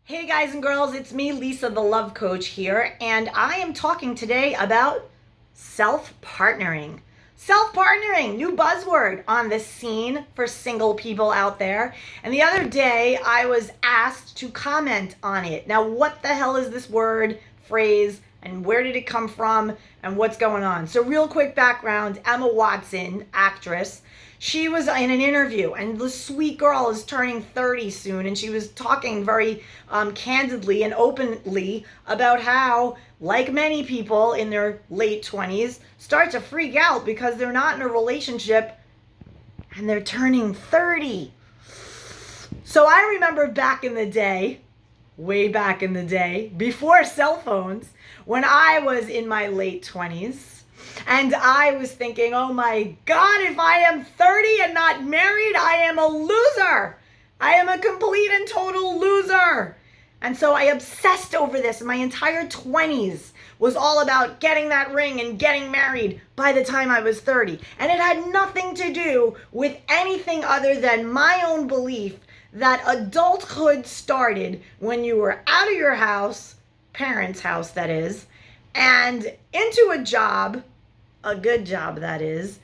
Hey guys and girls, it's me, Lisa, the love coach here, and I am talking today about self-partnering. Self-partnering, new buzzword on the scene for single people out there. And the other day, I was asked to comment on it. Now, what the hell is this word, phrase, and where did it come from, and what's going on? So real quick background, Emma Watson, actress, she was in an interview, and the sweet girl is turning 30 soon, and she was talking very candidly and openly about how, like many people in their late 20s, start to freak out because they're not in a relationship and they're turning 30. So I remember back in the day, way back in the day, before cell phones, when I was in my late 20s, and I was thinking, oh my God, if I am 30 and not married, I am a loser. I am a complete and total loser. And so I obsessed over this. My entire 20s was all about getting that ring and getting married by the time I was 30. And it had nothing to do with anything other than my own belief that adulthood started when you were out of your house, parents' house that is, and into a job, a good job that is,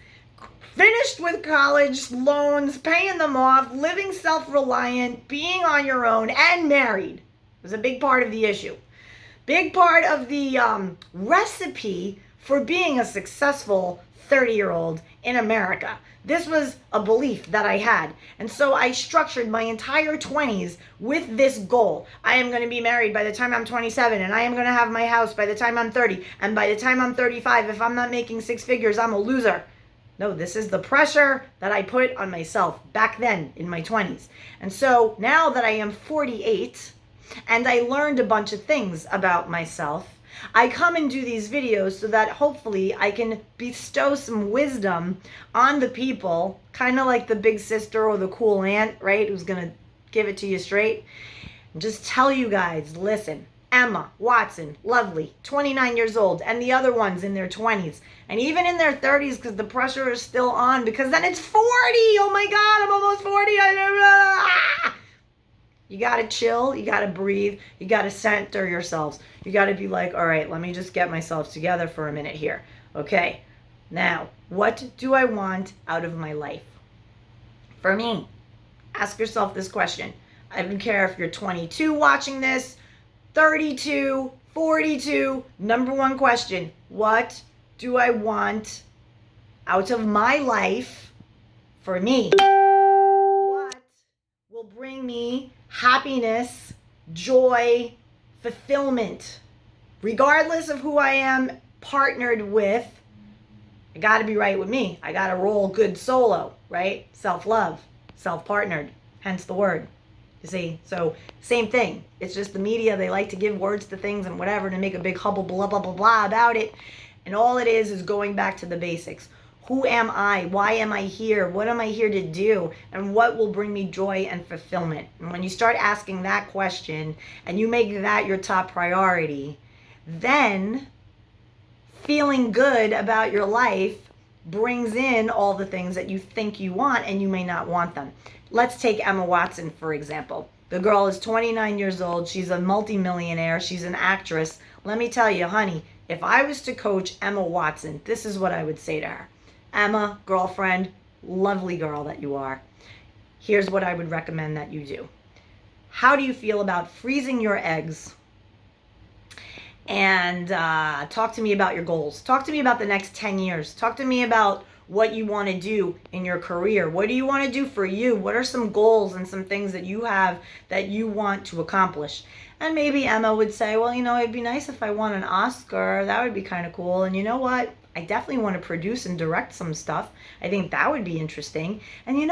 finished with college loans, paying them off, living self-reliant, being on your own, and married. It was a big part of the issue. Big part of the recipe for being a successful 30-year-old in America. This was a belief that I had. And so I structured my entire 20s with this goal. I am going to be married by the time I'm 27, and I am going to have my house by the time I'm 30. And by the time I'm 35, if I'm not making six figures, I'm a loser. No, this is the pressure that I put on myself back then in my 20s. And so now that I am 48, and I learned a bunch of things about myself, I come and do these videos so that hopefully I can bestow some wisdom on the people, kind of like the big sister or the cool aunt, right, who's going to give it to you straight. And just tell you guys, listen, Emma Watson, lovely, 29 years old, and the other ones in their 20s, and even in their 30s because the pressure is still on because then it's 40. Oh my God, I'm almost 40. You got to chill, you got to breathe, you got to center yourselves. You got to be like, all right, let me just get myself together for a minute here. Okay, now, what do I want out of my life? For me, ask yourself this question. I don't care if you're 22 watching this, 32, 42, number one question, what do I want out of my life for me? What will bring me happiness, joy, fulfillment? Regardless of who I am partnered with, I got to be right with me. I got to roll good solo, right? Self-love, self-partnered, hence the word. You see, so same thing. It's just the media, they like to give words to things and whatever to make a big hubble blah, blah, blah, blah about it. And all it is going back to the basics. Who am I? Why am I here? What am I here to do? And what will bring me joy and fulfillment? And when you start asking that question and you make that your top priority, then feeling good about your life brings in all the things that you think you want and you may not want them. Let's take Emma Watson, for example. The girl is 29 years old. She's a multimillionaire. She's an actress. Let me tell you, honey, if I was to coach Emma Watson, this is what I would say to her. Emma, girlfriend, lovely girl that you are, here's what I would recommend that you do. How do you feel about freezing your eggs? And talk to me about your goals. Talk to me about the next 10 years. Talk to me about what you want to do in your career. What do you want to do for you? What are some goals and some things that you have that you want to accomplish? And maybe Emma would say, well, it'd be nice if I won an Oscar. That would be kind of cool. And you know what? I definitely want to produce and direct some stuff. I think that would be interesting. And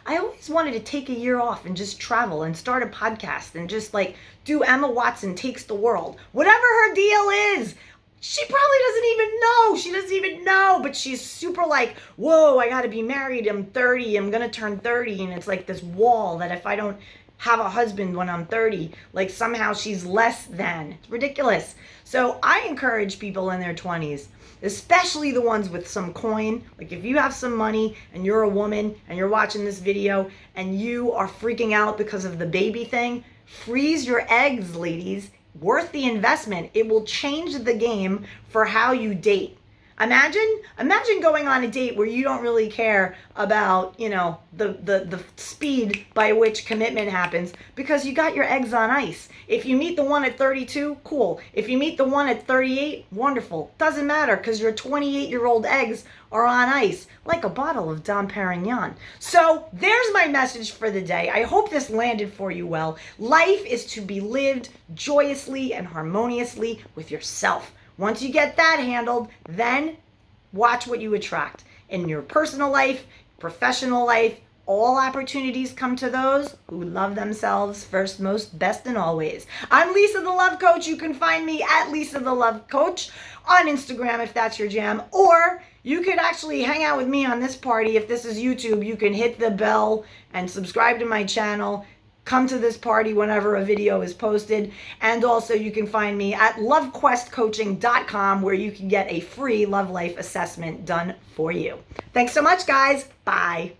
I always wanted to take a year off and just travel and start a podcast and just do Emma Watson Takes the World. Whatever her deal is. She probably doesn't even know. She doesn't even know. But she's super whoa, I got to be married. I'm 30. I'm going to turn 30. And it's like this wall that if I don't have a husband when I'm 30, somehow she's less than. It's ridiculous. So I encourage people in their 20s, especially the ones with some coin. If you have some money and you're a woman and you're watching this video and you are freaking out because of the baby thing, Freeze your eggs, ladies. Worth the investment. It will change the game for how you date. Imagine going on a date where you don't really care about, the speed by which commitment happens because you got your eggs on ice. If you meet the one at 32, cool. If you meet the one at 38, wonderful. Doesn't matter because your 28-year-old eggs are on ice, like a bottle of Dom Perignon. So there's my message for the day. I hope this landed for you well. Life is to be lived joyously and harmoniously with yourself. Once you get that handled, then watch what you attract. In your personal life, professional life, all opportunities come to those who love themselves first, most, best, and always. I'm Lisa the Love Coach. You can find me at Lisa the Love Coach on Instagram if that's your jam. Or you could actually hang out with me on this party. If this is YouTube, you can hit the bell and subscribe to my channel. Come to this party whenever a video is posted. And also you can find me at LoveQuestCoaching.com where you can get a free love life assessment done for you. Thanks so much, guys. Bye.